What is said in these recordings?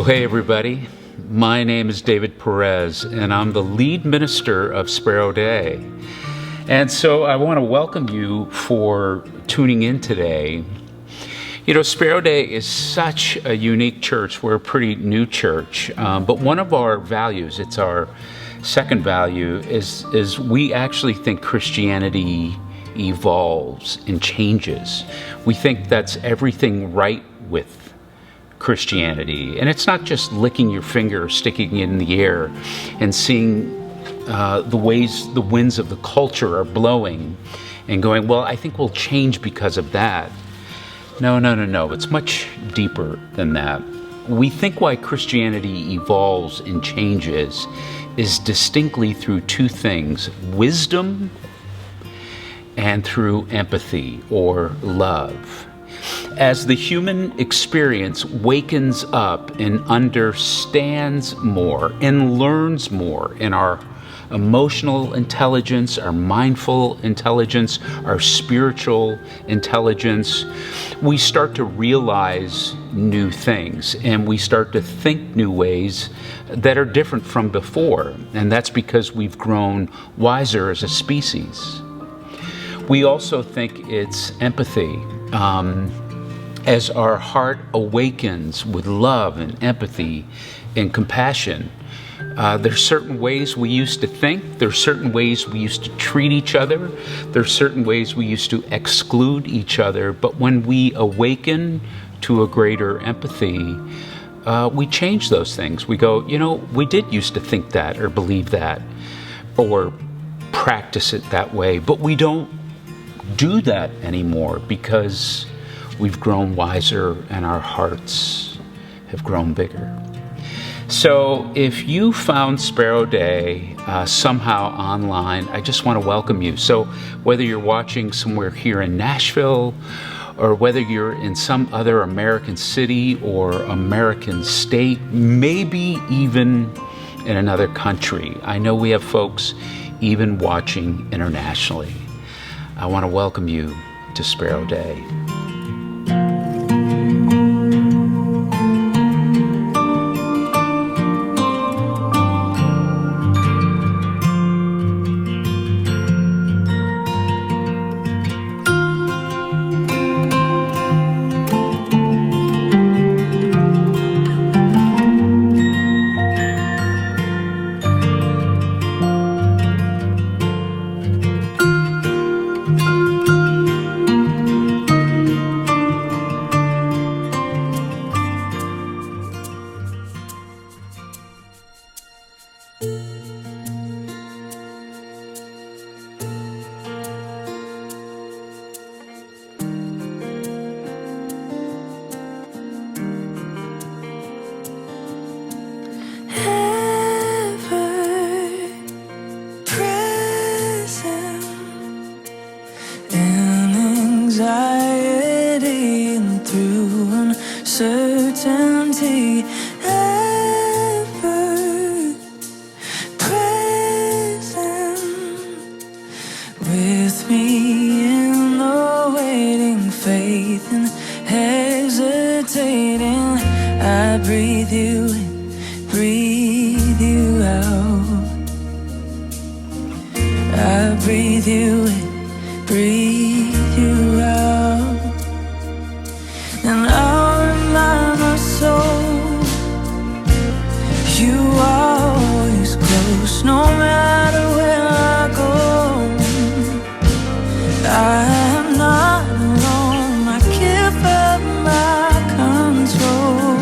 Well, hey everybody, my name is David Perez and I'm the lead minister of SPERO DEI. And so I want to welcome you for tuning in today. You know, SPERO DEI is such a unique church. We're a pretty new church, but one of our values, it's our second value, is we actually think Christianity evolves and changes. We think that's everything right with Christianity. And it's not just licking your finger, sticking it in the air and seeing the ways the winds of the culture are blowing and going, well, I think we'll change because of that. No. It's much deeper than that. We think why Christianity evolves and changes is distinctly through two things: wisdom and through empathy or love. As the human experience wakens up and understands more and learns more in our emotional intelligence, our mindful intelligence, our spiritual intelligence, we start to realize new things and we start to think new ways that are different from before. And that's because we've grown wiser as a species. We also think it's empathy. As our heart awakens with love and empathy and compassion, there's certain ways we used to think, there's certain ways we used to treat each other, there's certain ways we used to exclude each other, but when we awaken to a greater empathy, we change those things. We go, you know, we did used to think that or believe that or practice it that way, but we don't do that anymore because we've grown wiser and our hearts have grown bigger. So if you found SPERO DEI somehow online, I just want to welcome you. So whether you're watching somewhere here in Nashville or whether you're in some other American city or American state, maybe even in another country. I know we have folks even watching internationally. I want to welcome you to SPERO DEI. Certainty, ever present with me in the waiting, faith and hesitating. I breathe you in, breathe you out. I breathe you in, breathe you out. And you are always close, no matter where I go. I am not alone, I give up my control.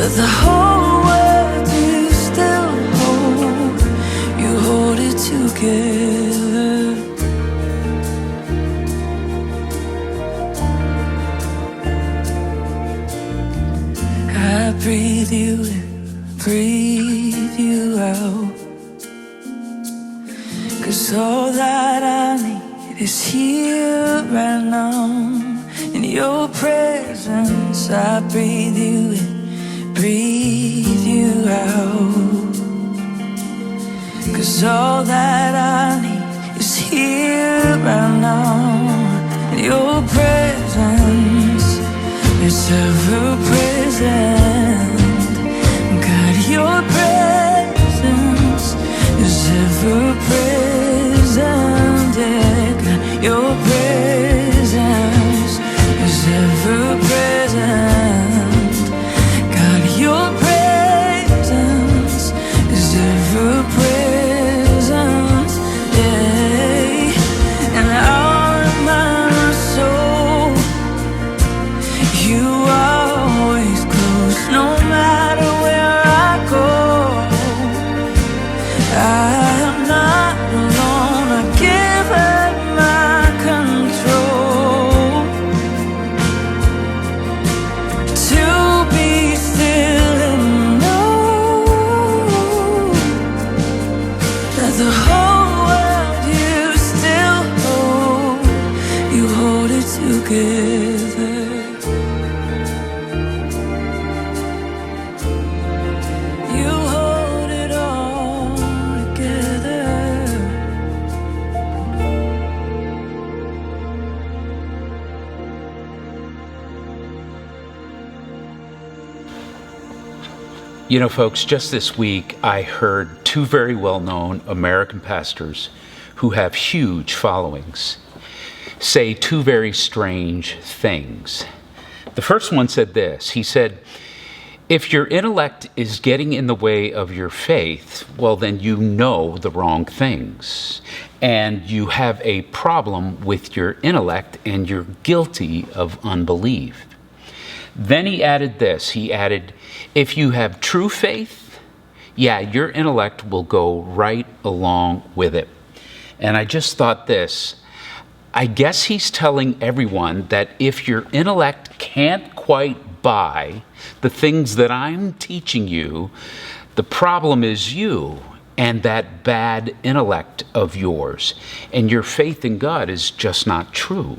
But the whole world you still hold, you hold it together. I breathe you in, breathe you out, 'cause all that I need is here right now. In your presence I breathe you in, breathe you out, 'cause all that I need is here right now. In your presence it's ever present. God, your presence is ever present. Yeah, God, your presence is ever present. God, your presence is ever present. Yeah, and I'll remind my soul, you are always close, no matter where I go. I am not alone, I give up my control. To be still and know that the whole world you still hold, you hold it together. You hold it all together. You know, folks, just this week I heard two very well-known American pastors who have huge followings say two very strange things. The first one said this. He said, if your intellect is getting in the way of your faith, well, then you know the wrong things, and you have a problem with your intellect, and you're guilty of unbelief. Then he added this. He added, if you have true faith, yeah, your intellect will go right along with it. And I just thought this. I guess he's telling everyone that if your intellect can't quite buy the things that I'm teaching you, the problem is you and that bad intellect of yours, and your faith in God is just not true.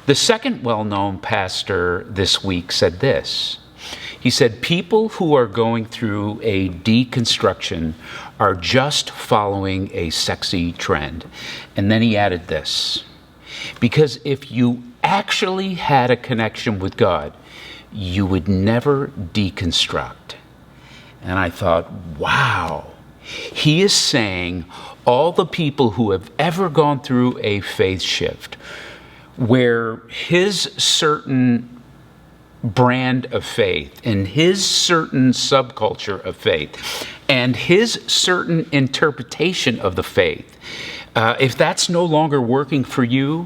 The second well-known pastor this week said this. He said, people who are going through a deconstruction are just following a sexy trend. And then he added this, because if you actually had a connection with God, you would never deconstruct. And I thought, wow, he is saying all the people who have ever gone through a faith shift, where his certain brand of faith and his certain subculture of faith and his certain interpretation of the faith, if that's no longer working for you,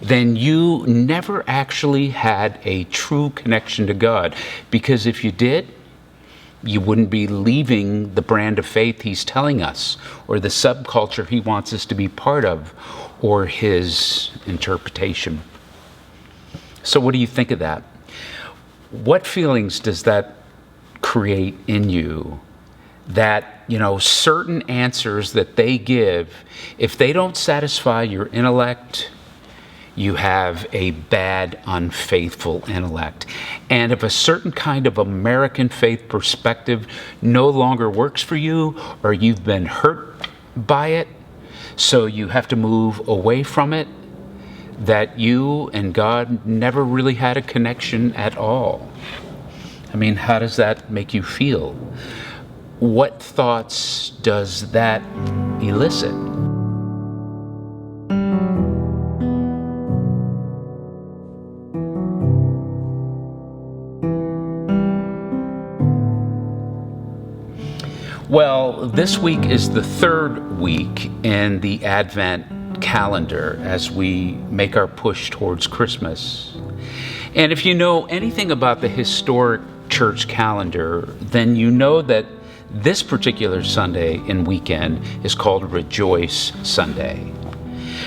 then you never actually had a true connection to God. Because if you did, you wouldn't be leaving the brand of faith he's telling us, or the subculture he wants us to be part of, or his interpretation. So what do you think of that? What feelings does that create in you? That, you know, certain answers that they give, if they don't satisfy your intellect, you have a bad, unfaithful intellect. And if a certain kind of American faith perspective no longer works for you, or you've been hurt by it, so you have to move away from it, that you and God never really had a connection at all. I mean, how does that make you feel? What thoughts does that elicit? Well, this week is the third week in the Advent calendar as we make our push towards Christmas. And if you know anything about the historic church calendar, then you know that this particular Sunday and weekend is called Rejoice Sunday.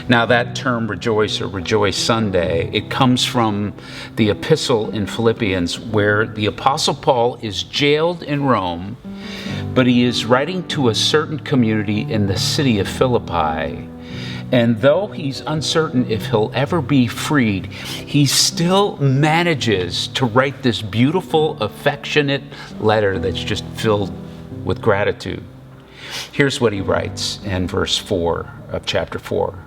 Now that term rejoice or rejoice Sunday, it comes from the epistle in Philippians where the Apostle Paul is jailed in Rome, but he is writing to a certain community in the city of Philippi. And though he's uncertain if he'll ever be freed, he still manages to write this beautiful, affectionate letter that's just filled with gratitude. Here's what he writes in verse 4 of chapter 4.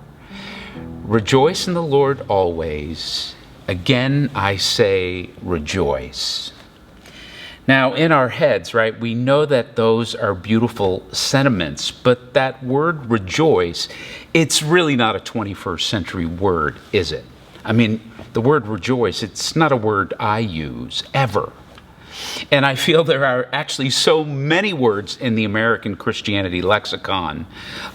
Rejoice in the Lord always. Again, I say rejoice. Now, in our heads, right, we know that those are beautiful sentiments, but that word rejoice, it's really not a 21st century word, is it? I mean, the word rejoice, it's not a word I use, ever. And I feel there are actually so many words in the American Christianity lexicon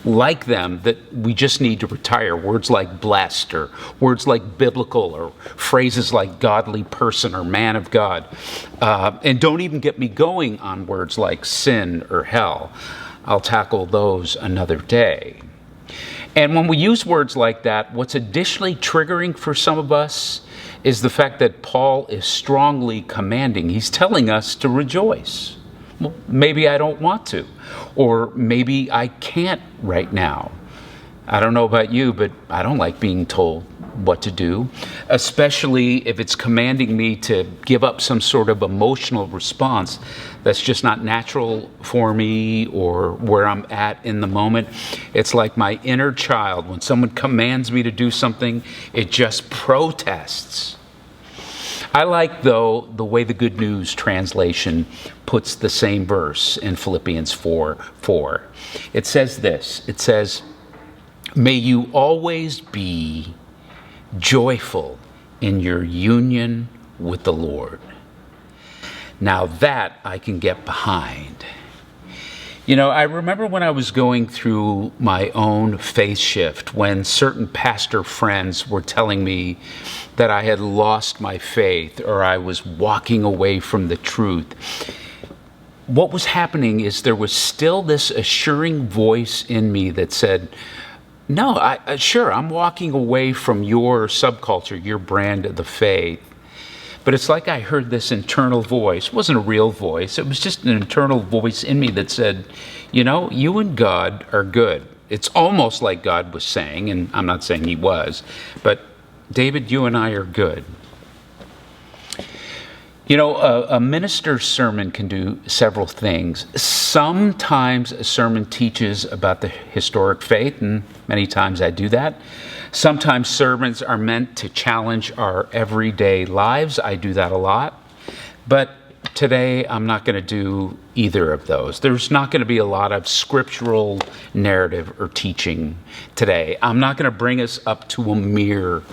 like them that we just need to retire. Words like blessed, or words like biblical, or phrases like godly person or man of God. And don't even get me going on words like sin or hell. I'll tackle those another day. And when we use words like that, what's additionally triggering for some of us is the fact that Paul is strongly commanding. He's telling us to rejoice. Well, maybe I don't want to, or maybe I can't right now. I don't know about you, but I don't like being told what to do, especially if it's commanding me to give up some sort of emotional response that's just not natural for me or where I'm at in the moment. It's like my inner child. When someone commands me to do something, it just protests. I like, though, the way the Good News translation puts the same verse in Philippians 4:4. It says this, it says, may you always be joyful in your union with the Lord. Now that I can get behind. You know, I remember when I was going through my own faith shift, when certain pastor friends were telling me that I had lost my faith or I was walking away from the truth. What was happening is there was still this assuring voice in me that said, no, sure, I'm walking away from your subculture, your brand of the faith. But it's like I heard this internal voice. It wasn't a real voice. It was just an internal voice in me that said, you know, you and God are good. It's almost like God was saying, and I'm not saying he was, but David, you and I are good. You know, a minister's sermon can do several things. Sometimes a sermon teaches about the historic faith, and many times I do that. Sometimes sermons are meant to challenge our everyday lives. I do that a lot. But today I'm not going to do either of those. There's not going to be a lot of scriptural narrative or teaching today. I'm not going to bring us up to a mirror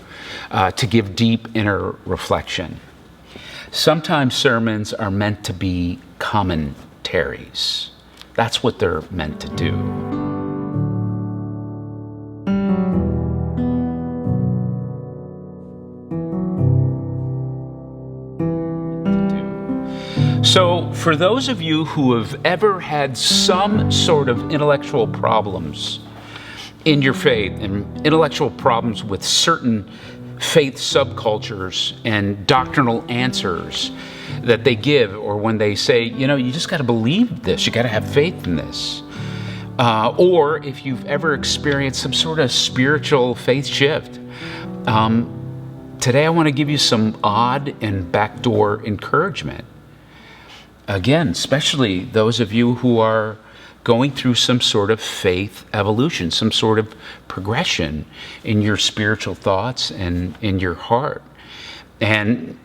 to give deep inner reflection. Sometimes sermons are meant to be commentaries. That's what they're meant to do. So, for those of you who have ever had some sort of intellectual problems in your faith, and intellectual problems with certain faith subcultures and doctrinal answers that they give, or when they say, you know, you just got to believe this, you got to have faith in this. Or if you've ever experienced some sort of spiritual faith shift, today I want to give you some odd and backdoor encouragement. Again, especially those of you who are going through some sort of faith evolution, some sort of progression in your spiritual thoughts and in your heart. And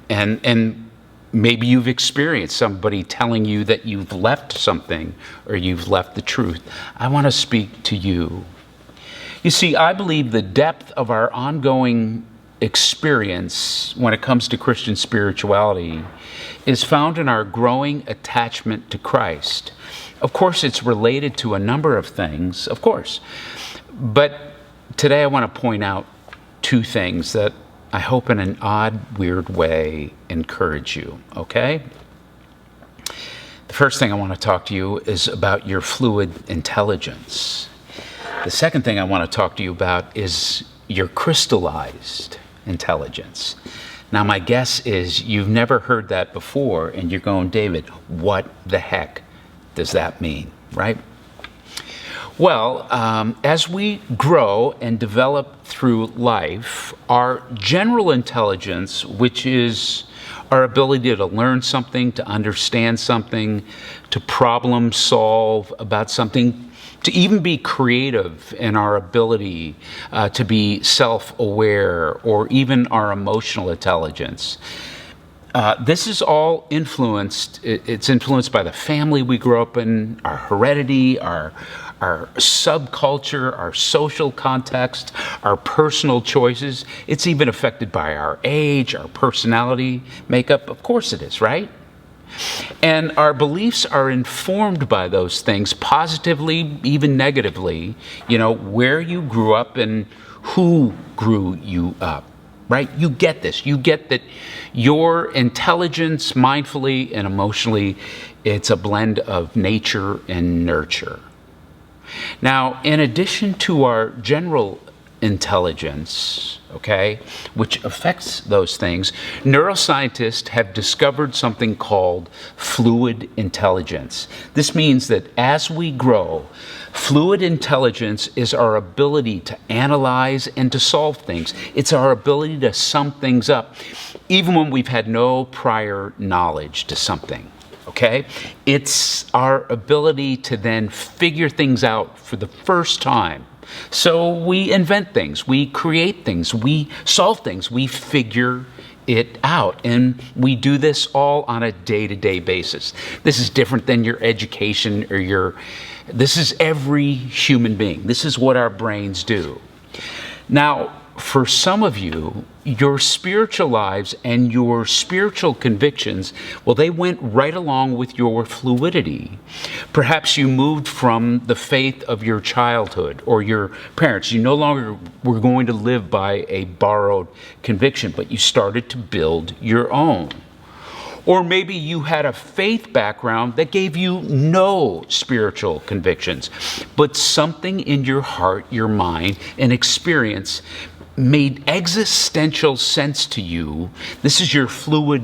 maybe you've experienced somebody telling you that you've left something or you've left the truth. I want to speak to you. You see, I believe the depth of our ongoing experience when it comes to Christian spirituality is found in our growing attachment to Christ. Of course, it's related to a number of things, of course. But today I want to point out two things that I hope in an odd, weird way encourage you, okay? The first thing I want to talk to you is about your fluid intelligence. The second thing I want to talk to you about is your crystallized intelligence. Now, my guess is you've never heard that before, and you're going, David, what the heck does that mean, right? Well, as we grow and develop through life, our general intelligence, which is our ability to learn something, to understand something, to problem solve about something, to even be creative in our ability to be self-aware, or even our emotional intelligence. This is all influenced, it's influenced by the family we grew up in, our heredity, our subculture, our social context, our personal choices. It's even affected by our age, our personality makeup. Of course it is, right? And our beliefs are informed by those things, positively, even negatively, where you grew up and who grew you up, right? You get this. You get that your intelligence, mindfully and emotionally, it's a blend of nature and nurture. Now, in addition to our general intelligence, which affects those things, neuroscientists have discovered something called fluid intelligence. This means that as we grow, fluid intelligence is our ability to analyze and to solve things. It's our ability to sum things up, even when we've had no prior knowledge to something. It's our ability to then figure things out for the first time. So we invent things, we create things, we solve things, we figure it out. And we do this all on a day-to-day basis. This is different than your education or this is every human being. This is what our brains do. Now, for some of you, your spiritual lives and your spiritual convictions, well, they went right along with your fluidity. Perhaps you moved from the faith of your childhood or your parents. You no longer were going to live by a borrowed conviction, but you started to build your own. Or maybe you had a faith background that gave you no spiritual convictions, but something in your heart, your mind, and experience made existential sense to you. This is your fluid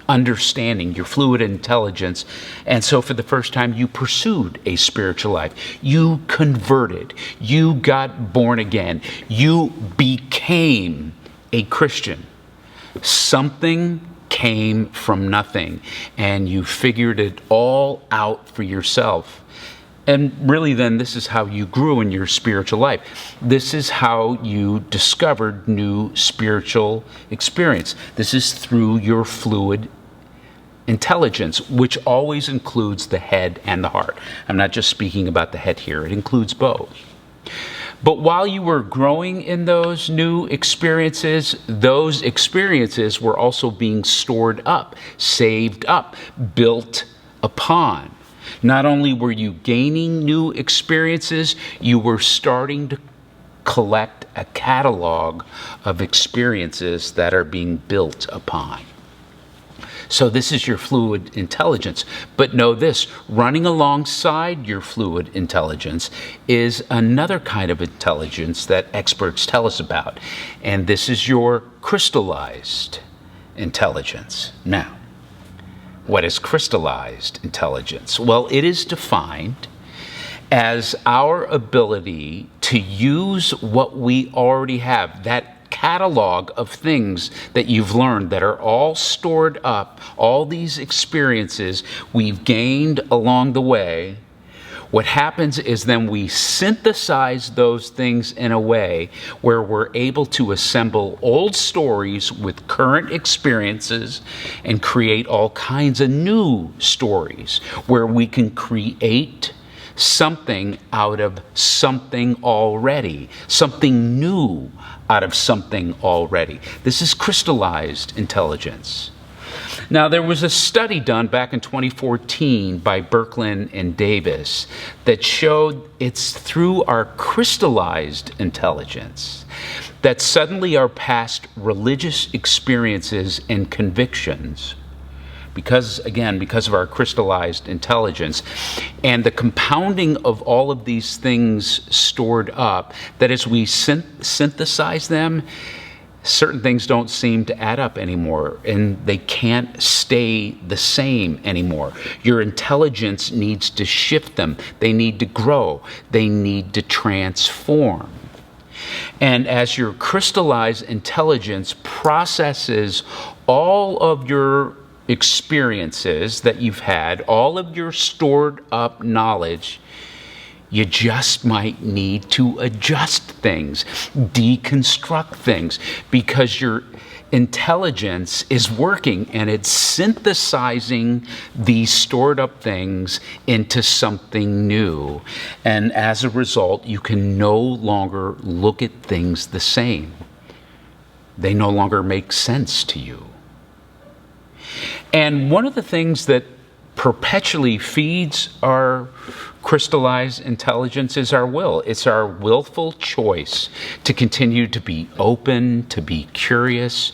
understanding, your fluid intelligence. And so for the first time, you pursued a spiritual life. You converted. You got born again. You became a Christian. Something came from nothing, and you figured it all out for yourself. And really then, this is how you grew in your spiritual life. This is how you discovered new spiritual experience. This is through your fluid intelligence, which always includes the head and the heart. I'm not just speaking about the head here. It includes both. But while you were growing in those new experiences, those experiences were also being stored up, saved up, built upon. Not only were you gaining new experiences, you were starting to collect a catalog of experiences that are being built upon. So this is your fluid intelligence. But know this, running alongside your fluid intelligence is another kind of intelligence that experts tell us about. And this is your crystallized intelligence. Now, what is crystallized intelligence? Well, it is defined as our ability to use what we already have, that catalog of things that you've learned that are all stored up, all these experiences we've gained along the way. What happens is then we synthesize those things in a way where we're able to assemble old stories with current experiences and create all kinds of new stories where we can create something out of something already, something new out of something already. This is crystallized intelligence. Now, there was a study done back in 2014 by Birkeland and Davis that showed it's through our crystallized intelligence that suddenly our past religious experiences and convictions because of our crystallized intelligence and the compounding of all of these things stored up, that as we synthesize them, certain things don't seem to add up anymore, and they can't stay the same anymore. Your intelligence needs to shift them. They need to grow. They need to transform. And as your crystallized intelligence processes all of your experiences that you've had, all of your stored up knowledge, you just might need to adjust things, deconstruct things, because your intelligence is working and it's synthesizing these stored up things into something new. And as a result, you can no longer look at things the same. They no longer make sense to you. And one of the things that perpetually feeds our crystallized intelligence is our will. It's our willful choice to continue to be open, to be curious,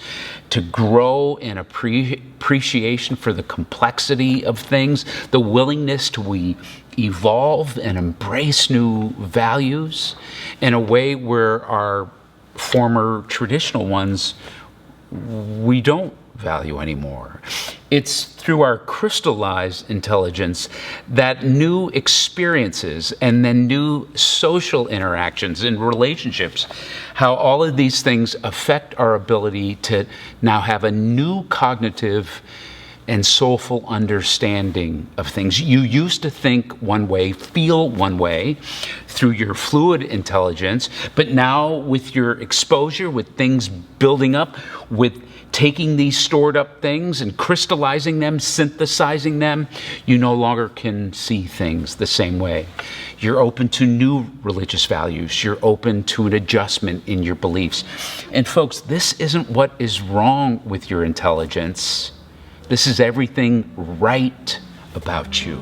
to grow in appreciation for the complexity of things, the willingness to evolve and embrace new values in a way where our former traditional ones we don't value anymore. It's through our crystallized intelligence that new experiences and then new social interactions and relationships, how all of these things affect our ability to now have a new cognitive and soulful understanding of things. You used to think one way, feel one way through your fluid intelligence, but now with your exposure, with things building up, with taking these stored up things and crystallizing them, synthesizing them, you no longer can see things the same way. You're open to new religious values. You're open to an adjustment in your beliefs. And folks, this isn't what is wrong with your intelligence. This is everything right about you.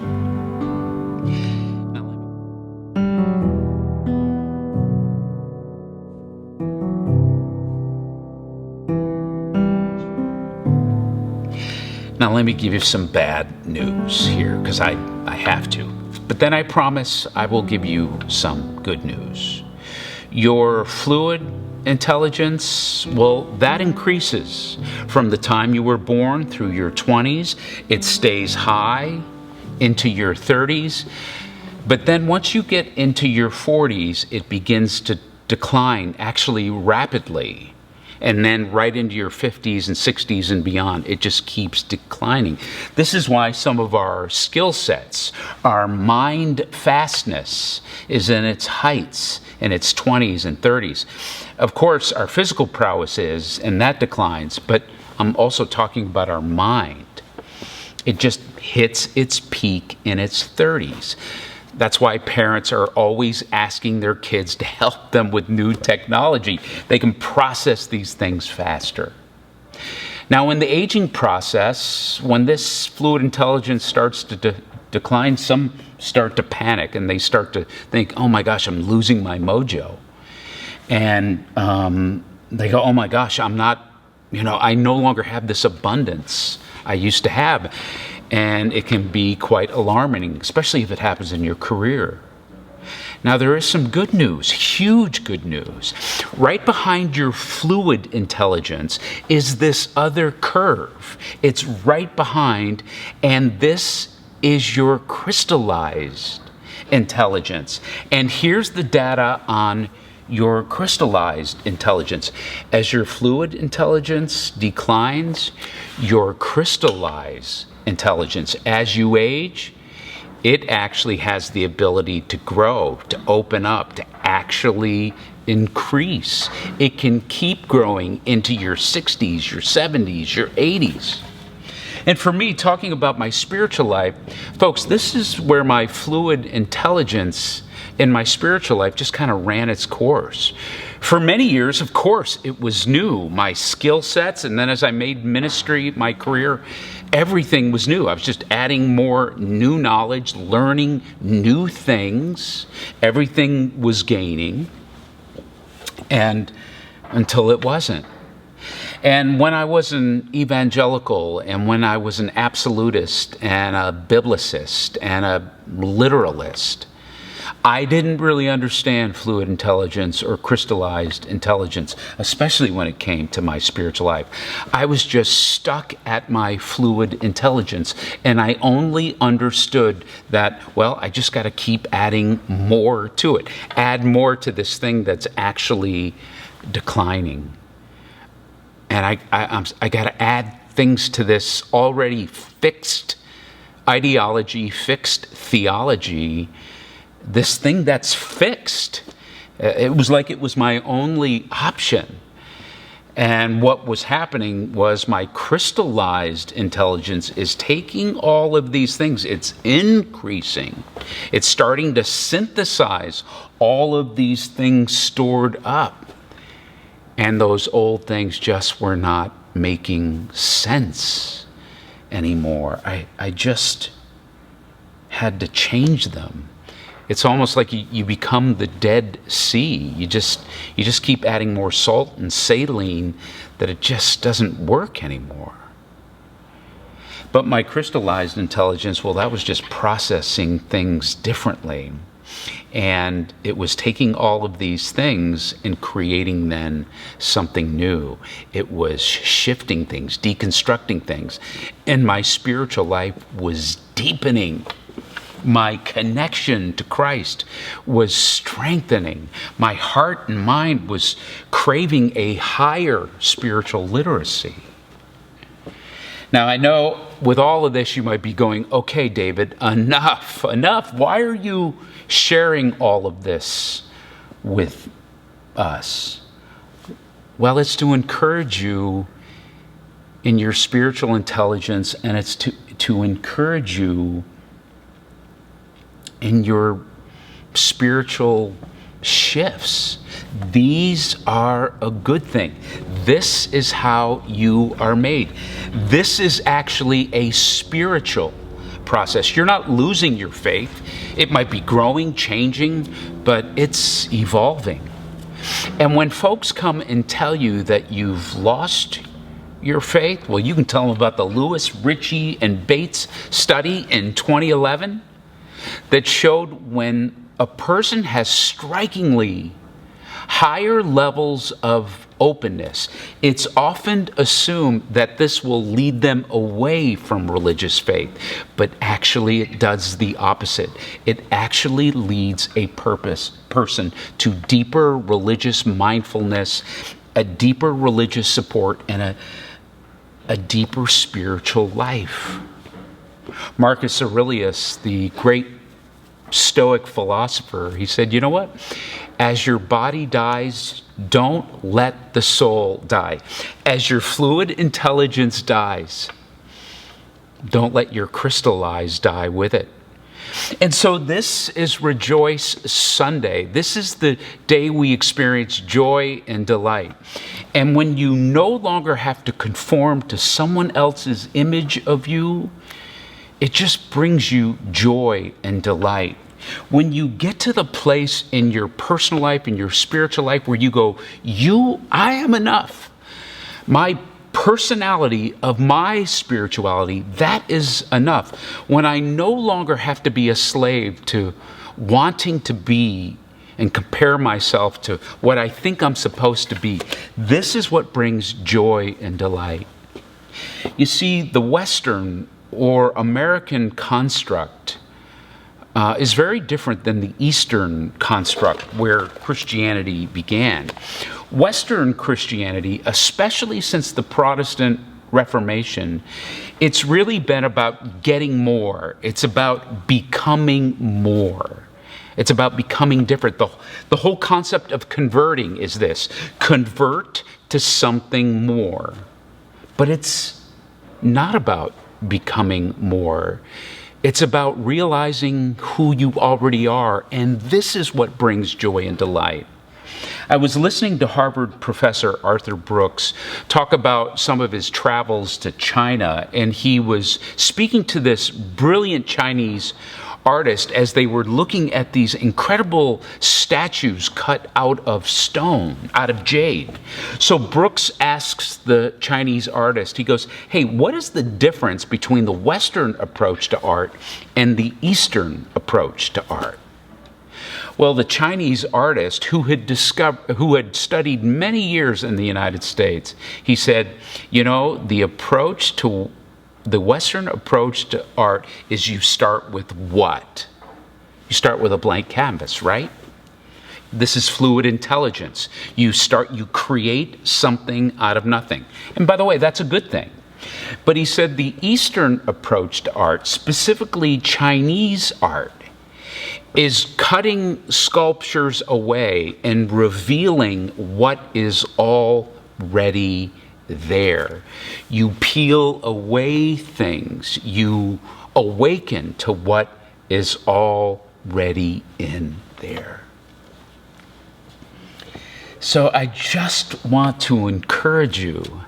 Now let me give you some bad news here, because I have to. But then I promise I will give you some good news. Your fluid intelligence, well, that increases from the time you were born through your 20s. It stays high into your 30s. But then once you get into your 40s, it begins to decline, actually rapidly. And then right into your 50s and 60s and beyond, it just keeps declining. This is why some of our skill sets, our mind fastness, is in its heights in its 20s and 30s. Of course, our physical prowess is, and that declines, but I'm also talking about our mind. It just hits its peak in its 30s. That's why parents are always asking their kids to help them with new technology. They can process these things faster. Now, in the aging process, when this fluid intelligence starts to decline, some start to panic and they start to think, oh my gosh, I'm losing my mojo. And they go, oh my gosh, I no longer have this abundance I used to have. And it can be quite alarming, especially if it happens in your career. Now, there is some good news, huge good news. Right behind your fluid intelligence is this other curve. It's right behind, and this is your crystallized intelligence. And here's the data on your crystallized intelligence. As your fluid intelligence declines, your crystallized intelligence, as you age, it actually has the ability to grow, to open up, to actually increase. It can keep growing into your 60s, your 70s, your 80s. And for me, talking about my spiritual life, folks, this is where my fluid intelligence in my spiritual life just kind of ran its course. For many years, of course, it was new, my skill sets, and then as I made ministry, my career, everything was new. I was just adding more new knowledge, learning new things. Everything was gaining, and until it wasn't. And when I was an evangelical, and when I was an absolutist and a biblicist and a literalist, I didn't really understand fluid intelligence or crystallized intelligence, especially when it came to my spiritual life. I was just stuck at my fluid intelligence, and I only understood that, well, I just got to keep adding more to it, add more to this thing that's actually declining. And I got to add things to this already fixed ideology, fixed theology, this thing that's fixed. It was like it was my only option. And what was happening was my crystallized intelligence is taking all of these things. It's increasing. It's starting to synthesize all of these things stored up. And those old things just were not making sense anymore. I just had to change them. It's almost like you become the Dead Sea. You just keep adding more salt and saline that it just doesn't work anymore. But my crystallized intelligence, well, that was just processing things differently. And it was taking all of these things and creating then something new. It was shifting things, deconstructing things. And my spiritual life was deepening. My connection to Christ was strengthening. My heart and mind was craving a higher spiritual literacy. Now, I know with all of this, you might be going, okay, David, enough. Why are you sharing all of this with us? Well, it's to encourage you in your spiritual intelligence, and it's to encourage you in your spiritual shifts. These are a good thing. This is how you are made. This is actually a spiritual process. You're not losing your faith. It might be growing, changing, but it's evolving. And when folks come and tell you that you've lost your faith, well, you can tell them about the Lewis, Ritchie, and Bates study in 2011 that showed when a person has strikingly higher levels of openness, it's often assumed that this will lead them away from religious faith, but actually it does the opposite. It actually leads a person to deeper religious mindfulness, a deeper religious support, and a deeper spiritual life. Marcus Aurelius, the great Stoic philosopher, he said, you know what? As your body dies, don't let the soul die. As your fluid intelligence dies, don't let your crystallized die with it. And so this is Rejoice Sunday. This is the day we experience joy and delight. And when you no longer have to conform to someone else's image of you, it just brings you joy and delight. When you get to the place in your personal life, in your spiritual life, where you go, I am enough. My personality of my spirituality, that is enough. When I no longer have to be a slave to wanting to be and compare myself to what I think I'm supposed to be, this is what brings joy and delight. You see, the Western or American construct is very different than the Eastern construct where Christianity began. Western Christianity, especially since the Protestant Reformation, it's really been about getting more. It's about becoming more. It's about becoming different. The whole concept of converting is this: convert to something more. But it's not about becoming more. It's about realizing who you already are, and this is what brings joy and delight. I was listening to Harvard professor Arthur Brooks talk about some of his travels to China, and he was speaking to this brilliant Chinese artist as they were looking at these incredible statues cut out of stone, out of jade. So Brooks asks the Chinese artist, he goes, hey, what is the difference between the Western approach to art and the Eastern approach to art? Well, the Chinese artist who had studied many years in the United States, he said, the Western approach to art is you start with what? You start with a blank canvas, right? This is fluid intelligence. You create something out of nothing. And by the way, that's a good thing. But he said the Eastern approach to art, specifically Chinese art, is cutting sculptures away and revealing what is already there. You peel away things. You awaken to what is already in there. So I just want to encourage you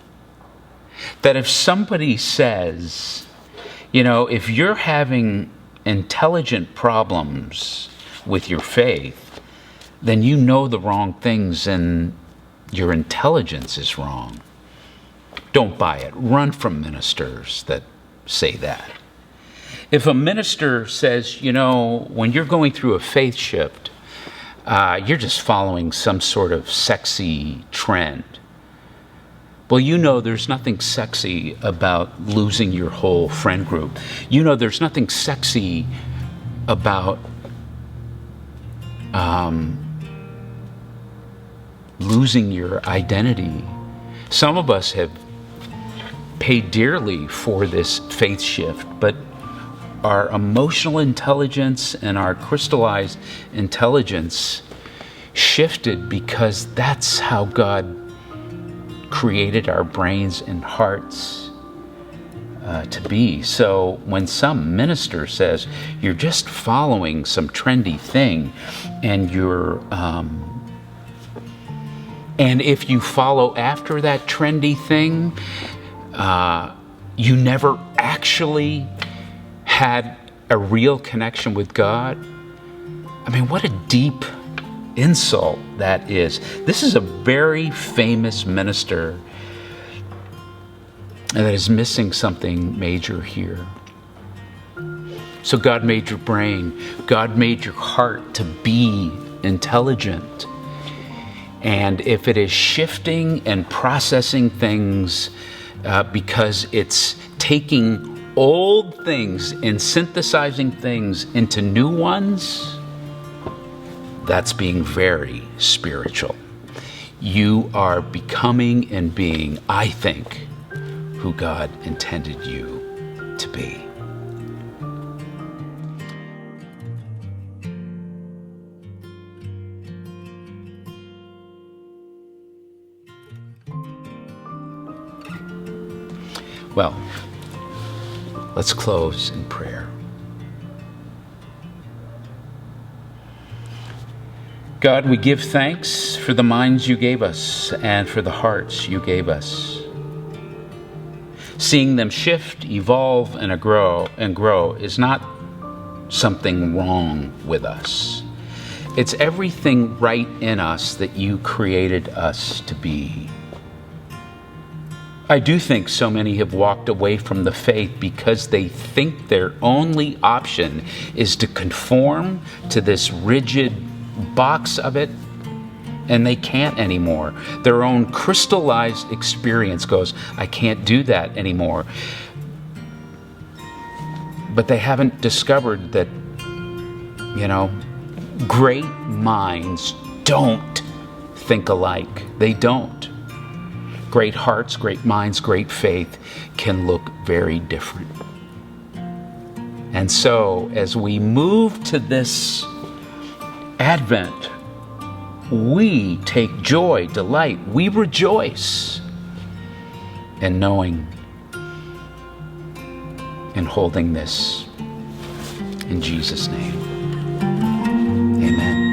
that if somebody says, if you're having intelligent problems with your faith, then you know the wrong things and your intelligence is wrong. Don't buy it. Run from ministers that say that. If a minister says, when you're going through a faith shift, you're just following some sort of sexy trend. Well, there's nothing sexy about losing your whole friend group. There's nothing sexy about losing your identity. Some of us have paid dearly for this faith shift, but our emotional intelligence and our crystallized intelligence shifted because that's how God created our brains and hearts to be. So when some minister says you're just following some trendy thing and and if you follow after that trendy thing, you never actually had a real connection with God. I mean, what a deep insult that is. This is a very famous minister that is missing something major here. So God made your brain. God made your heart to be intelligent. And if it is shifting and processing things because it's taking old things and synthesizing things into new ones, that's being very spiritual. You are becoming and being, I think, who God intended you to be. Well, let's close in prayer. God, we give thanks for the minds you gave us and for the hearts you gave us. Seeing them shift, evolve, and grow is not something wrong with us. It's everything right in us that you created us to be. I do think so many have walked away from the faith because they think their only option is to conform to this rigid box of it, and they can't anymore. Their own crystallized experience goes, I can't do that anymore. But they haven't discovered that, great minds don't think alike. They don't. Great hearts, great minds, great faith can look very different. And so, as we move to this Advent, we take joy, delight, we rejoice in knowing and holding this. In Jesus' name, amen.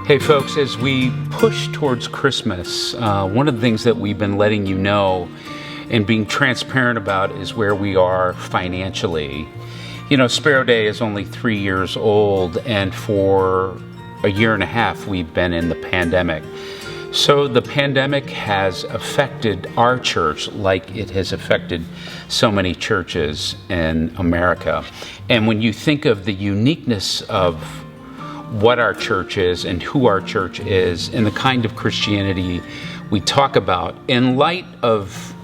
Hey folks, as we push towards Christmas, one of the things that we've been letting you know and being transparent about is where we are financially. You know, SPERO DEI is only 3 years old, and for a year and a half we've been in the pandemic. So the pandemic has affected our church like it has affected so many churches in America. And when you think of the uniqueness of what our church is and who our church is and the kind of Christianity we talk about, in light of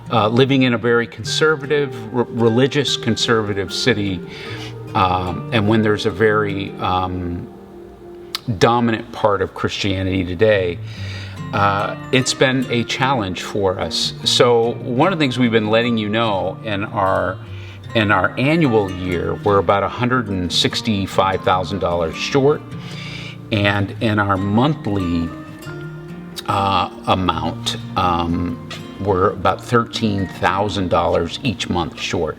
living in a very conservative, religious conservative city, and when there's a very dominant part of Christianity today, it's been a challenge for us. So one of the things we've been letting you know in our annual year, we're about $165,000 short, and in our monthly amount, we're about $13,000 each month short.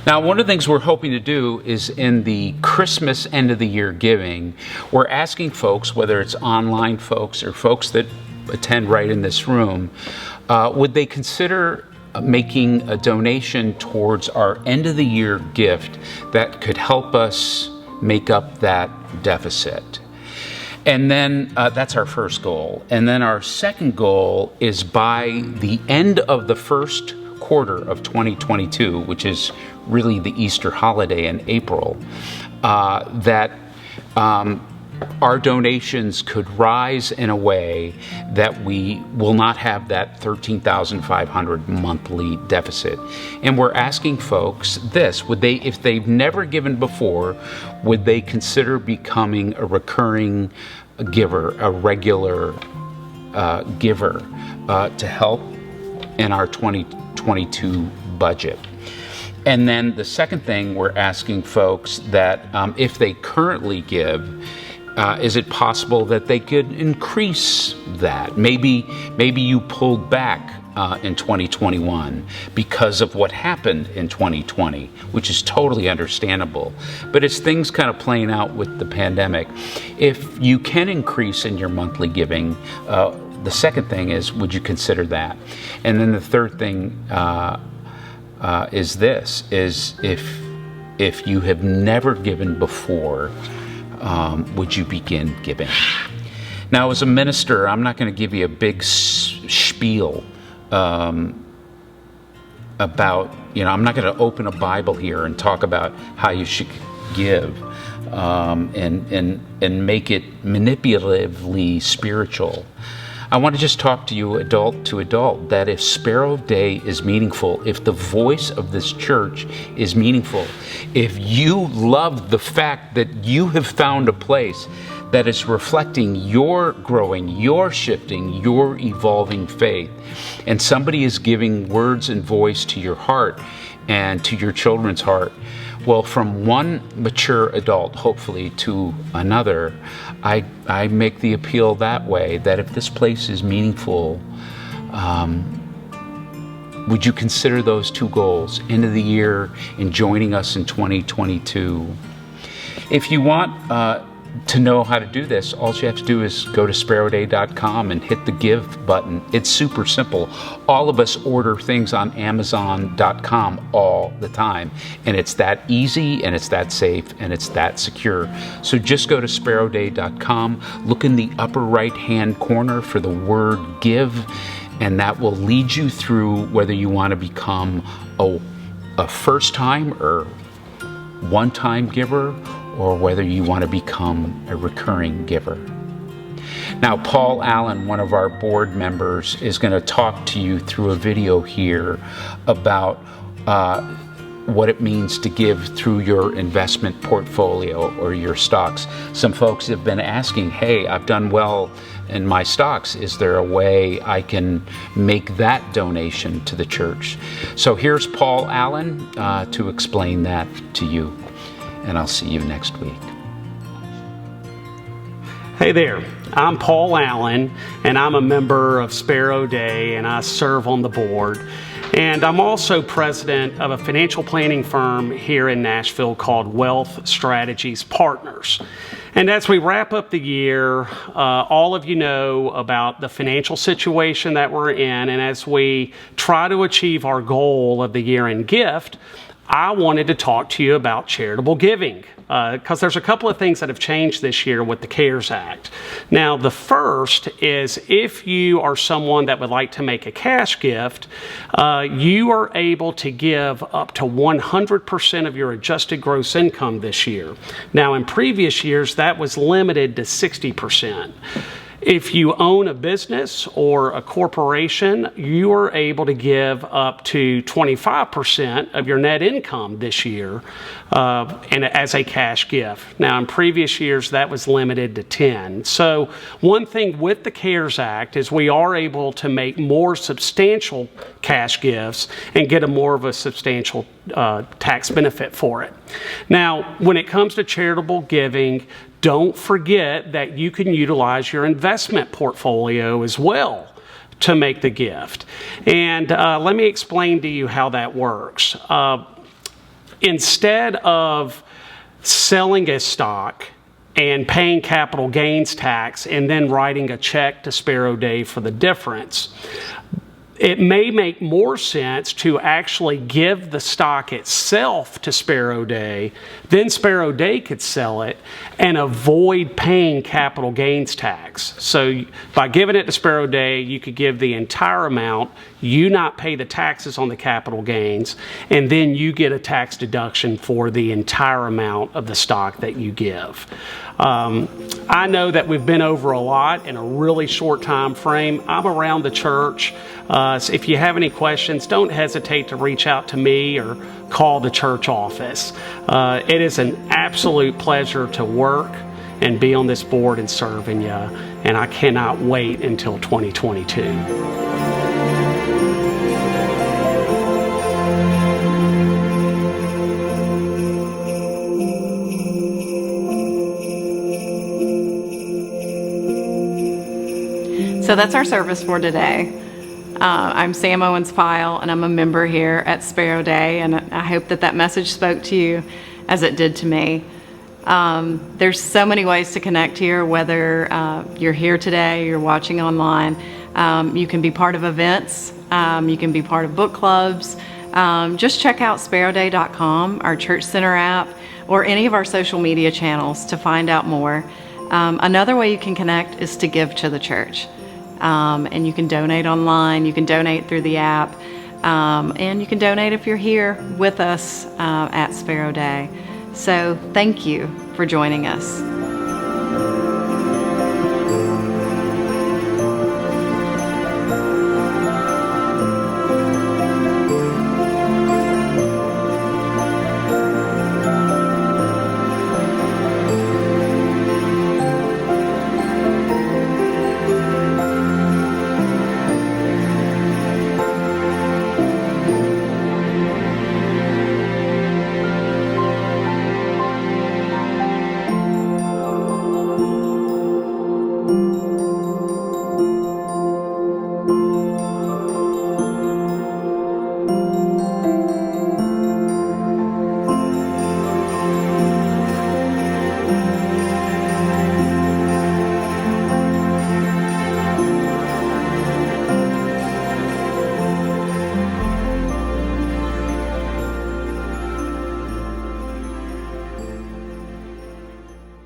Now, one of the things we're hoping to do is in the Christmas end of the year giving, we're asking folks, whether it's online folks or folks that attend right in this room, would they consider making a donation towards our end of the year gift that could help us make up that deficit. And then that's our first goal. And then our second goal is by the end of the first quarter of 2022, which is really the Easter holiday in April, that our donations could rise in a way that we will not have that $13,500 monthly deficit. And we're asking folks this: would they, if they've never given before, would they consider becoming a recurring giver, a regular giver, to help in our 2022 budget? And then the second thing we're asking folks that if they currently give, is it possible that they could increase that? Maybe you pulled back in 2021 because of what happened in 2020, which is totally understandable. But as things kind of playing out with the pandemic, if you can increase in your monthly giving, the second thing is, would you consider that? And then the third thing is this: is if you have never given before, would you begin giving? Now, as a minister, I'm not going to give you a big spiel about, I'm not going to open a Bible here and talk about how you should give and make it manipulatively spiritual. I want to just talk to you adult to adult, that if SPERO DEI is meaningful, if the voice of this church is meaningful, if you love the fact that you have found a place that is reflecting your growing, your shifting, your evolving faith, and somebody is giving words and voice to your heart and to your children's heart, well, from one mature adult, hopefully, to another, I make the appeal that way, that if this place is meaningful, would you consider those two goals, end of the year and joining us in 2022? If you want to know how to do this, all you have to do is go to SPERODEI.com and hit the give button. It's super simple. All of us order things on Amazon.com all the time, and it's that easy, and it's that safe, and it's that secure. So just go to SPERODEI.com, look in the upper right-hand corner for the word give, and that will lead you through whether you want to become a first-time or one-time giver, or whether you want to become a recurring giver. Now, Paul Allen, one of our board members, is going to talk to you through a video here about what it means to give through your investment portfolio or your stocks. Some folks have been asking, hey, I've done well in my stocks. Is there a way I can make that donation to the church? So here's Paul Allen to explain that to you. And I'll see you next week. Hey there, I'm Paul Allen, and I'm a member of SPERO DEI, and I serve on the board. And I'm also president of a financial planning firm here in Nashville called Wealth Strategies Partners. And as we wrap up the year, all of you know about the financial situation that we're in. And as we try to achieve our goal of the year-end gift, I wanted to talk to you about charitable giving because there's a couple of things that have changed this year with the CARES Act. Now, the first is if you are someone that would like to make a cash gift, you are able to give up to 100% of your adjusted gross income this year. Now, in previous years, that was limited to 60%. If you own a business or a corporation, you are able to give up to 25% of your net income this year and as a cash gift. Now, in previous years, that was limited to 10. So one thing with the CARES Act is we are able to make more substantial cash gifts and get a more of a substantial tax benefit for it. Now, when it comes to charitable giving, don't forget that you can utilize your investment portfolio as well to make the gift. And let me explain to you how that works. Instead of selling a stock and paying capital gains tax and then writing a check to SPERO DEI for the difference, it may make more sense to actually give the stock itself to SPERO DEI, then SPERO DEI could sell it and avoid paying capital gains tax. So by giving it to SPERO DEI, you could give the entire amount, you not pay the taxes on the capital gains, and then you get a tax deduction for the entire amount of the stock that you give. I know that we've been over a lot in a really short time frame. I'm around the church. So if you have any questions, don't hesitate to reach out to me or call the church office. It is an absolute pleasure to work and be on this board and serving you, and I cannot wait until 2022. So that's our service for today. I'm Sam Owens-Pyle, and I'm a member here at SPERO DEI, and I hope that that message spoke to you as it did to me. There's so many ways to connect here, whether you're here today, you're watching online. You can be part of events, you can be part of book clubs. Just check out SPERODEI.com, our Church Center app, or any of our social media channels to find out more. Another way you can connect is to give to the church. And you can donate online, you can donate through the app, and you can donate if you're here with us at SPERO DEI. So thank you for joining us.